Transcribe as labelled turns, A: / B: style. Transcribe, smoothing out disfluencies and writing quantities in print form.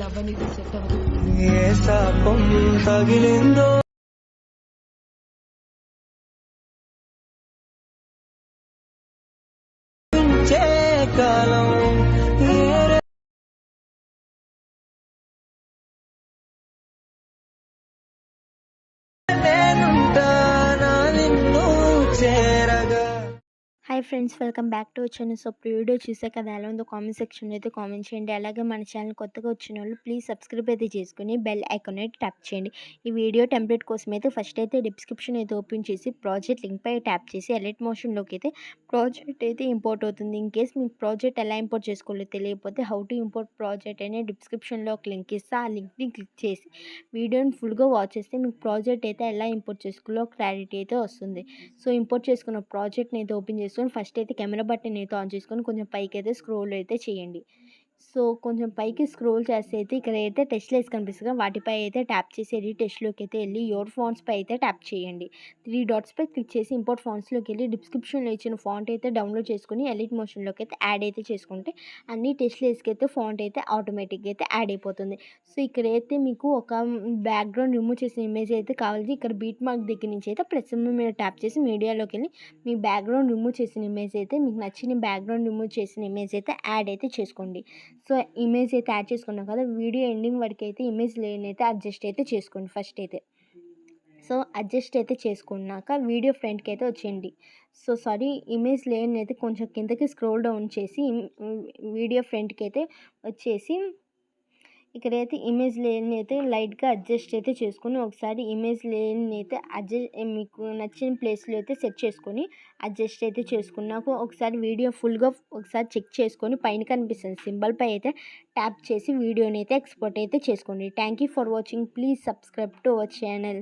A: అవ్వనిది set అవ్వదు.
B: ఏ శాపం తగిలిందో కాలం నేనుంటానా నిన్ను చేరగా.
C: Hi friends, welcome back to channel. So video చూసాక కదా ఎలా ఉందో కామెంట్ సెక్షన్లో అయితే కామెంట్ చేయండి. అలాగే మన ఛానల్ కొత్తగా వచ్చిన వాళ్ళు ప్లీజ్ సబ్స్క్రైబ్ అయితే చేసుకుని బెల్ ఐకాన్ అయితే ట్యాప్ చేయండి. ఈ వీడియో టెంప్లెట్ కోసం అయితే ఫస్ట్ అయితే డిస్క్రిప్షన్ అయితే ఓపెన్ చేసి ప్రాజెక్ట్ లింక్ పై ట్యాప్ చేసి ఎలైట్ మోషన్లోకి అయితే ప్రాజెక్ట్ అయితే ఇంపోర్ట్ అవుతుంది. ఇన్ కేస్ మీకు ప్రాజెక్ట్ ఎలా ఇంపోర్ట్ చేసుకోవాలో తెలియకపోతే హౌ టు ఇంపోర్ట్ ప్రాజెక్ట్ అనే డిస్క్రిప్షన్లో ఒక లింక్ ఇస్తే ఆ లింక్ని క్లిక్ చేసి వీడియోని ఫుల్గా వాచ్ చేస్తే మీకు ప్రాజెక్ట్ అయితే ఎలా ఇంపోర్ట్ చేసుకోవాలో క్లారిటీ అయితే వస్తుంది. సో ఇంపోర్ట్ చేసుకున్న ప్రాజెక్ట్ని అయితే ఓపెన్ చేసుకొని ఫస్ట్ అయితే కెమెరా బటన్ అయితే ఆన్ చేసుకొని కొంచెం పైకి అయితే స్క్రోల్ అయితే చేయండి. సో కొంచెం పైకి స్క్రోల్ చేస్తే అయితే ఇక్కడ అయితే టెస్ట్ లైస్ కనిపిస్తుంది, వాటిపై అయితే ట్యాప్ చేసి ఎడిట్ టెస్ట్లోకి అయితే వెళ్ళి యోర్ ఫాంట్స్ పై అయితే ట్యాప్ చేయండి. 3 డాట్స్ పై క్లిక్ చేసి ఇంపోర్ట్ ఫాంట్స్లోకి వెళ్ళి డిస్క్రిప్షన్లో ఇచ్చిన ఫాంట్ అయితే డౌన్లోడ్ చేసుకుని ఎడిట్ మోషన్లోకి అయితే యాడ్ అయితే చేసుకుంటే అన్ని టెస్ట్ లైస్కి అయితే ఫాంట్ అయితే ఆటోమేటిక్గా అయితే యాడ్ అయిపోతుంది. సో ఇక్కడైతే మీకు ఒక బ్యాక్గ్రౌండ్ రిమూవ్ చేసిన ఇమేజ్ అయితే కావాలి. ఇక్కడ బీట్ మార్క్ దగ్గర నుంచి అయితే ప్లస్ మీద ట్యాప్ చేసి మీడియాలోకి వెళ్ళి మీ బ్యాక్గ్రౌండ్ రిమూవ్ చేసిన ఇమేజ్ అయితే మీకు నచ్చిన బ్యాక్గ్రౌండ్ రిమూవ్ చేసిన ఇమేజ్ అయితే యాడ్ అయితే చేసుకోండి. సో ఇమేజ్ అయితే యాడ్ చేసుకున్నాం కదా, వీడియో ఎండింగ్ వరకు అయితే ఇమేజ్ లేని అయితే అడ్జస్ట్ అయితే చేసుకోండి ఫస్ట్ అయితే. సో అడ్జస్ట్ అయితే చేసుకున్నాక వీడియో ఫ్రంట్కి అయితే వచ్చేయండి. సో ఇమేజ్ లేని అయితే కొంచెం కిందకి స్క్రోల్ డౌన్ చేసి వీడియో ఫ్రంట్కి అయితే వచ్చేసి ఇక్కడైతే ఇమేజ్ లేని అయితే లైట్గా అడ్జస్ట్ అయితే చేసుకొని ఒకసారి ఇమేజ్ లేని అయితే మీకు నచ్చిన ప్లేస్లో అయితే సెట్ చేసుకొని అడ్జస్ట్ అయితే చేసుకున్నాక ఒకసారి వీడియో ఫుల్గా ఒకసారి చెక్ చేసుకొని పైన కనిపిస్తుంది సింబల్ పై అయితే ట్యాప్ చేసి వీడియోని అయితే ఎక్స్పోర్ట్ అయితే చేసుకోండి. Thank you for watching. Please subscribe to our channel.